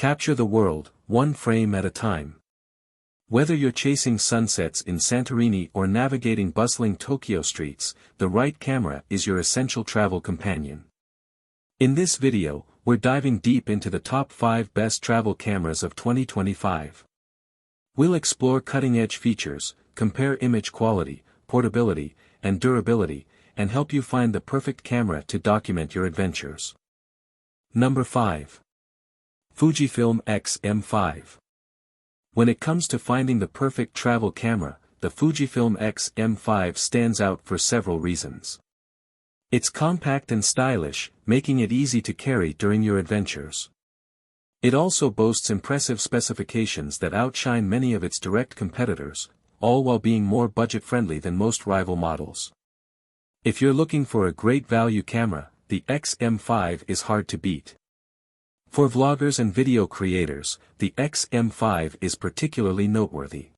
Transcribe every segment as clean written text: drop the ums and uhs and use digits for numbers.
Capture the world, one frame at a time. Whether you're chasing sunsets in Santorini or navigating bustling Tokyo streets, the right camera is your essential travel companion. In this video, we're diving deep into the top 5 best travel cameras of 2025. We'll explore cutting-edge features, compare image quality, portability, and durability, and help you find the perfect camera to document your adventures. Number 5. Fujifilm X-M5. When it comes to finding the perfect travel camera, the Fujifilm X-M5 stands out for several reasons. It's compact and stylish, making it easy to carry during your adventures. It also boasts impressive specifications that outshine many of its direct competitors, all while being more budget-friendly than most rival models. If you're looking for a great value camera, the X-M5 is hard to beat. For vloggers and video creators, the X-M5 is particularly noteworthy.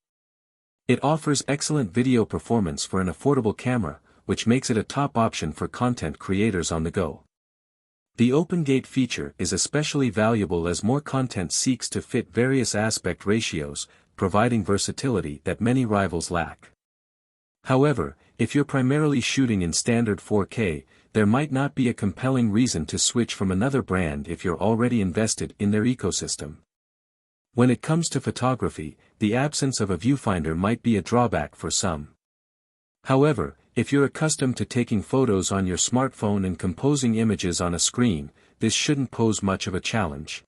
It offers excellent video performance for an affordable camera, which makes it a top option for content creators on the go. The open gate feature is especially valuable as more content seeks to fit various aspect ratios, providing versatility that many rivals lack. However, if you're primarily shooting in standard 4K, there might not be a compelling reason to switch from another brand if you're already invested in their ecosystem. When it comes to photography, the absence of a viewfinder might be a drawback for some. However, if you're accustomed to taking photos on your smartphone and composing images on a screen, this shouldn't pose much of a challenge.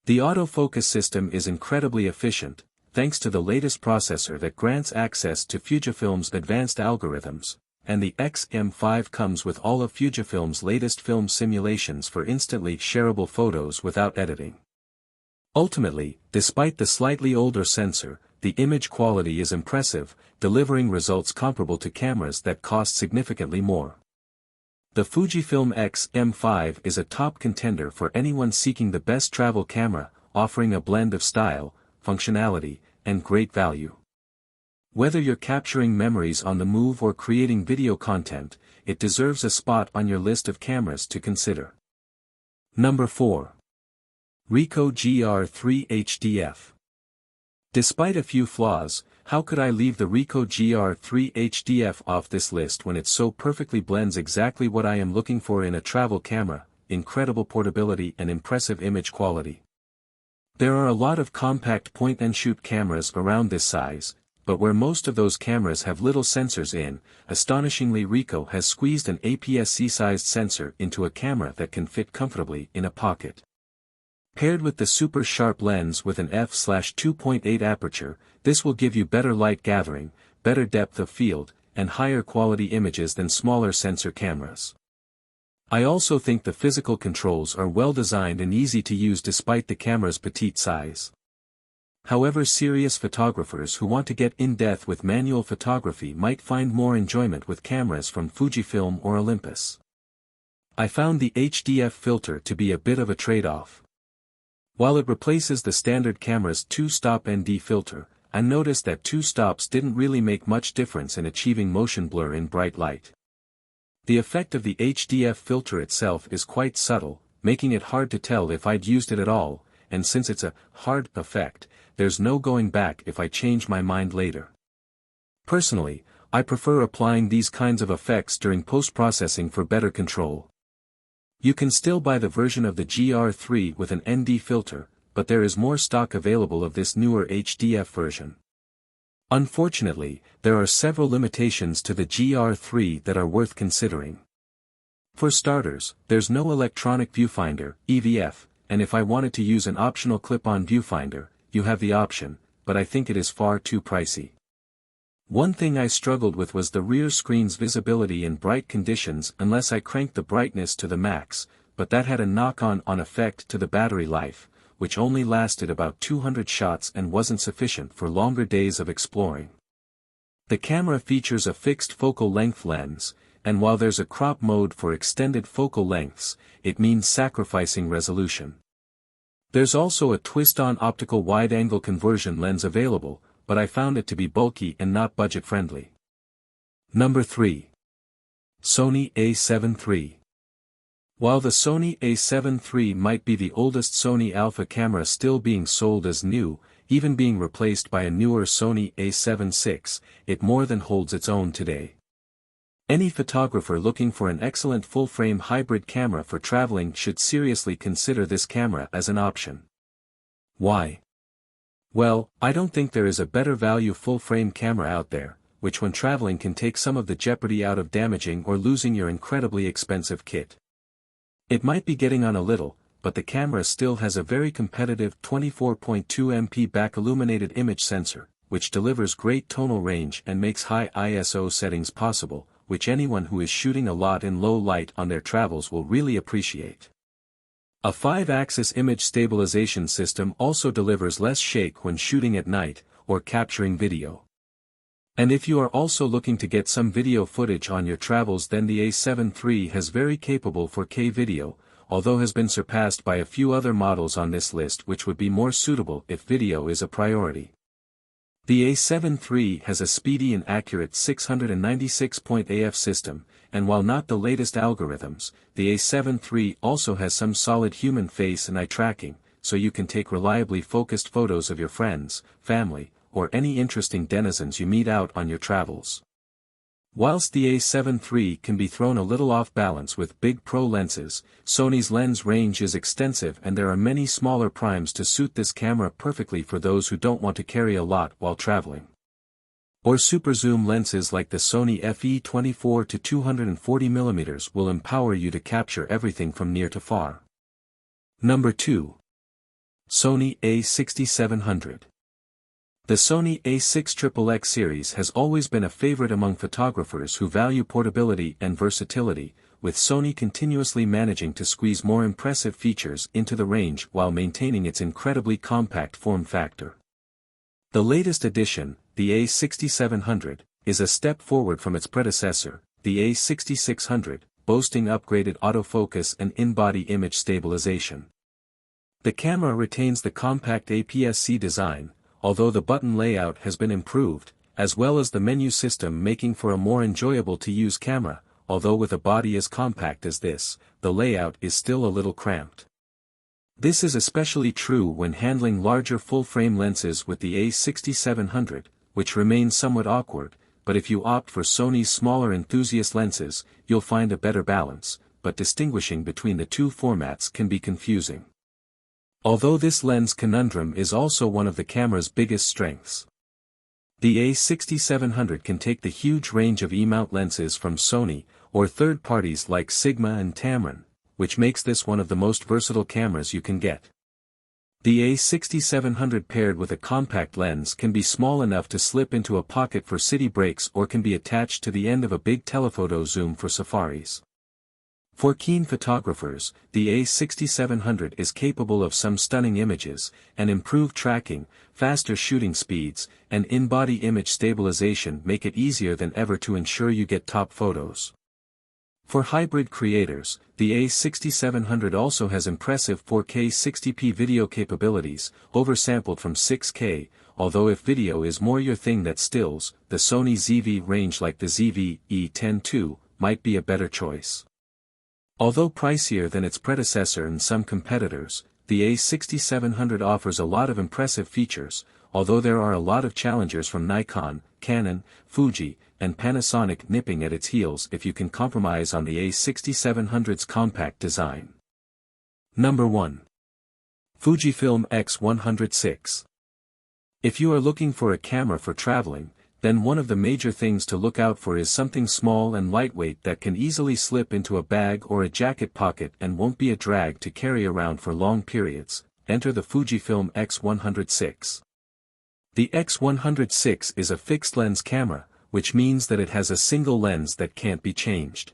The autofocus system is incredibly efficient, thanks to the latest processor that grants access to Fujifilm's advanced algorithms, and the X-M5 comes with all of Fujifilm's latest film simulations for instantly shareable photos without editing. Ultimately, despite the slightly older sensor, the image quality is impressive, delivering results comparable to cameras that cost significantly more. The Fujifilm X-M5 is a top contender for anyone seeking the best travel camera, offering a blend of style, functionality, and great value. Whether you're capturing memories on the move or creating video content, it deserves a spot on your list of cameras to consider. Number 4. Ricoh GR III HDF. Despite a few flaws, how could I leave the Ricoh GR III HDF off this list when it so perfectly blends exactly what I am looking for in a travel camera: incredible portability and impressive image quality. There are a lot of compact point-and-shoot cameras around this size, but where most of those cameras have little sensors in, astonishingly Ricoh has squeezed an APS-C-sized sensor into a camera that can fit comfortably in a pocket. Paired with the super sharp lens with an f/2.8 aperture, this will give you better light gathering, better depth of field, and higher quality images than smaller sensor cameras. I also think the physical controls are well designed and easy to use despite the camera's petite size. However, serious photographers who want to get in-depth with manual photography might find more enjoyment with cameras from Fujifilm or Olympus. I found the HDF filter to be a bit of a trade-off. While it replaces the standard camera's 2-stop ND filter, I noticed that 2 stops didn't really make much difference in achieving motion blur in bright light. The effect of the HDF filter itself is quite subtle, making it hard to tell if I'd used it at all, and since it's a hard effect, there's no going back if I change my mind later. Personally, I prefer applying these kinds of effects during post-processing for better control. You can still buy the version of the GR3 with an ND filter, but there is more stock available of this newer HDF version. Unfortunately, there are several limitations to the GR3 that are worth considering. For starters, there's no electronic viewfinder, EVF, and if I wanted to use an optional clip-on viewfinder, you have the option, but I think it is far too pricey. One thing I struggled with was the rear screen's visibility in bright conditions unless I cranked the brightness to the max, but that had a knock-on effect to the battery life, which only lasted about 200 shots and wasn't sufficient for longer days of exploring. The camera features a fixed focal length lens, and while there's a crop mode for extended focal lengths, it means sacrificing resolution. There's also a twist-on optical wide-angle conversion lens available, but I found it to be bulky and not budget-friendly. Number 3. Sony A7 III. While the Sony a7 III might be the oldest Sony alpha camera still being sold as new, even being replaced by a newer Sony a7 VI, it more than holds its own today. Any photographer looking for an excellent full-frame hybrid camera for traveling should seriously consider this camera as an option. Why? Well, I don't think there is a better value full-frame camera out there, which when traveling can take some of the jeopardy out of damaging or losing your incredibly expensive kit. It might be getting on a little, but the camera still has a very competitive 24.2 MP back-illuminated image sensor, which delivers great tonal range and makes high ISO settings possible, which anyone who is shooting a lot in low light on their travels will really appreciate. A 5-axis image stabilization system also delivers less shake when shooting at night, or capturing video. And if you are also looking to get some video footage on your travels, then the a7 III has very capable 4K video, although has been surpassed by a few other models on this list which would be more suitable if video is a priority. The a7 III has a speedy and accurate 696-point AF system, and while not the latest algorithms, the a7 III also has some solid human face and eye tracking, so you can take reliably focused photos of your friends, family, or any interesting denizens you meet out on your travels. Whilst the a7 III can be thrown a little off balance with big pro lenses, Sony's lens range is extensive and there are many smaller primes to suit this camera perfectly for those who don't want to carry a lot while traveling. Or super zoom lenses like the Sony FE24 to 240mm will empower you to capture everything from near to far. Number 2. Sony a6700. The Sony a6XXX series has always been a favorite among photographers who value portability and versatility, with Sony continuously managing to squeeze more impressive features into the range while maintaining its incredibly compact form factor. The latest addition, the a6700, is a step forward from its predecessor, the a6600, boasting upgraded autofocus and in-body image stabilization. The camera retains the compact APS-C design, although the button layout has been improved, as well as the menu system, making for a more enjoyable to use camera, although with a body as compact as this, the layout is still a little cramped. This is especially true when handling larger full-frame lenses with the a6700, which remains somewhat awkward, but if you opt for Sony's smaller enthusiast lenses, you'll find a better balance, but distinguishing between the two formats can be confusing. Although this lens conundrum is also one of the camera's biggest strengths. The a6700 can take the huge range of E-mount lenses from Sony, or third parties like Sigma and Tamron, which makes this one of the most versatile cameras you can get. The a6700 paired with a compact lens can be small enough to slip into a pocket for city breaks or can be attached to the end of a big telephoto zoom for safaris. For keen photographers, the a6700 is capable of some stunning images, and improved tracking, faster shooting speeds, and in-body image stabilization make it easier than ever to ensure you get top photos. For hybrid creators, the a6700 also has impressive 4K 60p video capabilities, oversampled from 6K, although if video is more your thing than stills, the Sony ZV range like the ZV-E10 II might be a better choice. Although pricier than its predecessor and some competitors, the a6700 offers a lot of impressive features, although there are a lot of challengers from Nikon, Canon, Fuji, and Panasonic nipping at its heels if you can compromise on the a6700's compact design. Number 1. Fujifilm X-106. If you are looking for a camera for traveling, then one of the major things to look out for is something small and lightweight that can easily slip into a bag or a jacket pocket and won't be a drag to carry around for long periods. Enter the Fujifilm X-106. The X-106 is a fixed-lens camera, which means that it has a single lens that can't be changed.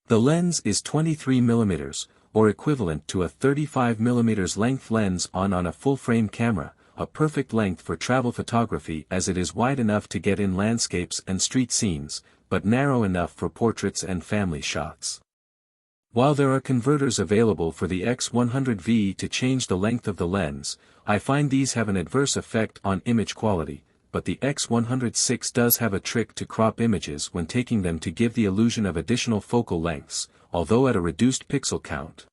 The lens is 23mm, or equivalent to a 35mm length lens on a full-frame camera, a perfect length for travel photography as it is wide enough to get in landscapes and street scenes, but narrow enough for portraits and family shots. While there are converters available for the X100V to change the length of the lens, I find these have an adverse effect on image quality, but the X106 does have a trick to crop images when taking them to give the illusion of additional focal lengths, although at a reduced pixel count.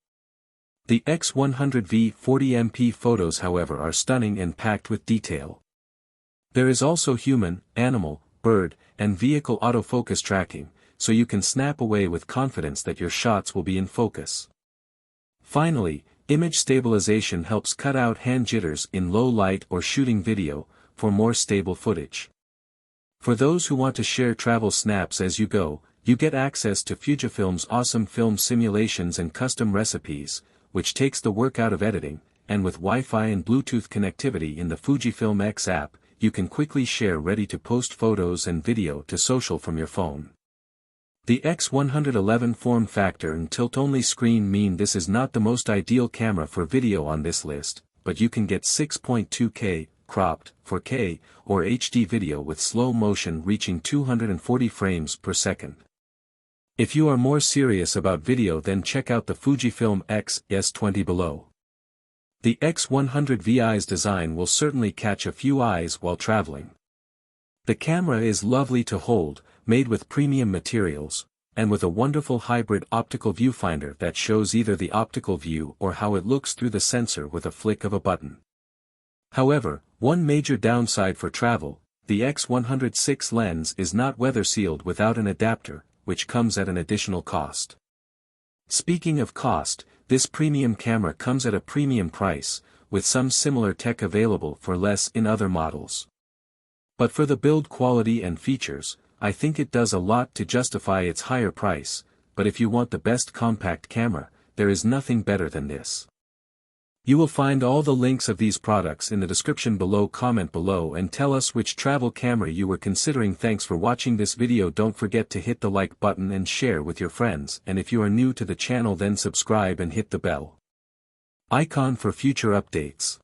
The X100V 40MP photos however are stunning and packed with detail. There is also human, animal, bird, and vehicle autofocus tracking, so you can snap away with confidence that your shots will be in focus. Finally, image stabilization helps cut out hand jitters in low light or shooting video, for more stable footage. For those who want to share travel snaps as you go, you get access to Fujifilm's awesome film simulations and custom recipes, which takes the work out of editing, and with Wi-Fi and Bluetooth connectivity in the Fujifilm X app, you can quickly share ready-to-post photos and video to social from your phone. The X111 form factor and tilt-only screen mean this is not the most ideal camera for video on this list, but you can get 6.2K, cropped, 4K, or HD video with slow motion reaching 240 frames per second. If you are more serious about video, then check out the Fujifilm X-S20 below. The X100Vi's design will certainly catch a few eyes while traveling. The camera is lovely to hold, made with premium materials, and with a wonderful hybrid optical viewfinder that shows either the optical view or how it looks through the sensor with a flick of a button. However, one major downside for travel, the X106 lens is not weather sealed without an adapter, which comes at an additional cost. Speaking of cost, this premium camera comes at a premium price, with some similar tech available for less in other models. But for the build quality and features, I think it does a lot to justify its higher price, but if you want the best compact camera, there is nothing better than this. You will find all the links of these products in the description below. Comment below and tell us which travel camera you were considering. Thanks for watching this video. Don't forget to hit the like button and share with your friends, and if you are new to the channel then subscribe and hit the bell icon for future updates.